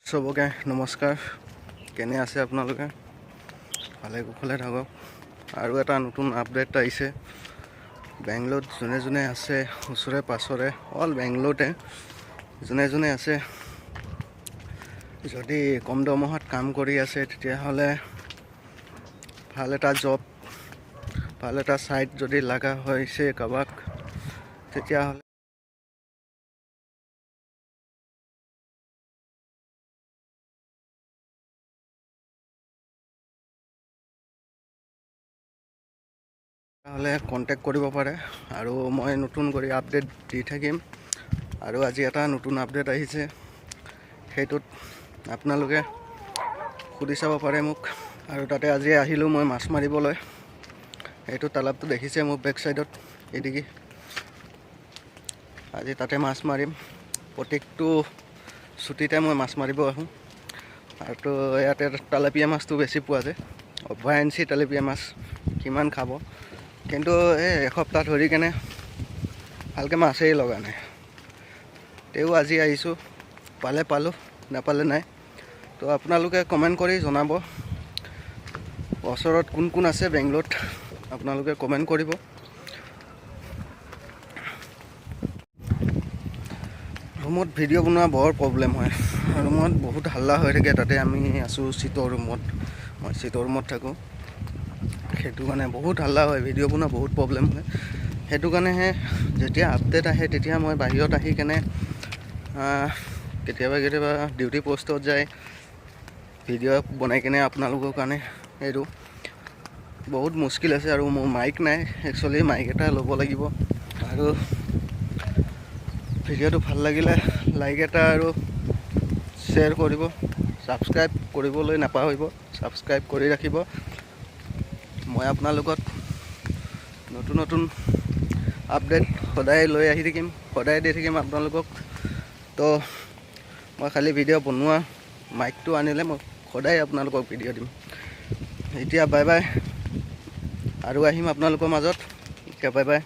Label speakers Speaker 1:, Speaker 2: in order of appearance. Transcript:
Speaker 1: সবকে নমস্কাৰ। কেনে আছে আপোনালোকে? ভালে কুশলে থাকক। আৰু এটা নতুন আপডেট আহিছে। বেংগলোৰত যোনে যোনে আছে ওচৰে পাছৰে অল বেংগলোৰতে যোনে যোনে আছে, যদি কম দৰমহাত কাম কৰি আছে তেতিয়াহ'লে ভাল এটা জব, ভাল এটা চাইট যদি লগা হৈছে কাৰোবাক, তেতিয়াহ'লে কণ্টেক্ট কৰিব পাৰে আৰু মই নতুন কৰি আপডেট দি থাকিম। আৰু আজি এটা নতুন আপডেট আহিছে, সেইটোত আপোনালোকে সুধি চাব পাৰে মোক। আৰু তাতে আজি আহিলোঁ মই মাছ মাৰিবলৈ। এইটো তালাবটো দেখিছে মোৰ বেক চাইডত, এদিকে আজি তাতে মাছ মাৰিম। প্ৰত্যেকটো ছুটিতে মই মাছ মাৰিব আহোঁ। আৰু ইয়াতে তেলাপিয়া মাছটো বেছি পোৱা যায়, অভয়াঞ্চি তেলাপিয়া মাছ। কিমান খাব, কিন্তু এই এসপ্তাহ ধৰি কেনে ভালকৈ মাছেই লগা নাই। তেও আজি আহিছোঁ, পালে পালোঁ, নাপালে নাই। তো আপোনালোকে কমেণ্ট কৰি জনাব, ওচৰত কোন কোন আছে বেংগলোৰত, আপোনালোকে কমেণ্ট কৰিব। ৰুমত ভিডিঅ' বনোৱা বৰ প্ৰব্লেম হয়। ৰুমত বহুত হাল্লা হৈ থাকে। তাতে আমি আছোঁ চিটৰ ৰুমত, মই চিটৰ ৰুমত থাকোঁ। সেইটো কাৰণে বহুত হাল্লা হয়, ভিডিঅ' বনোৱা বহুত প্ৰব্লেম হয়। সেইটো কাৰণেহে যেতিয়া আপডেট আহে তেতিয়া মই বাহিৰত আহি কেনে কেতিয়াবা ডিউটি পষ্টত যায় ভিডিঅ' বনাই কেনে আপোনালোকৰ কাৰণে এইটো বহুত মুস্কিল আছে। আৰু মোৰ মাইক নাই, একচুৱেলি মাইক এটা ল'ব লাগিব। আৰু ভিডিঅ'টো ভাল লাগিলে লাইক এটা আৰু শ্বেয়াৰ কৰিব, ছাবস্ক্ৰাইব কৰিবলৈ নাপাহৰিব, ছাবস্ক্ৰাইব কৰি ৰাখিব। মই আপোনাৰ লগত নতুন নতুন আপডেট সদায় লৈ আহি থাকিম, সদায় দি থাকিম আপোনালোকক। তো মই খালি ভিডিঅ' বনোৱা মাইকটো আনিলে মই সদায় আপোনালোকক ভিডিঅ' দিম। এতিয়া বাই বাই, আৰু আহিম আপোনালোকৰ মাজত। এতিয়া বাই বাই।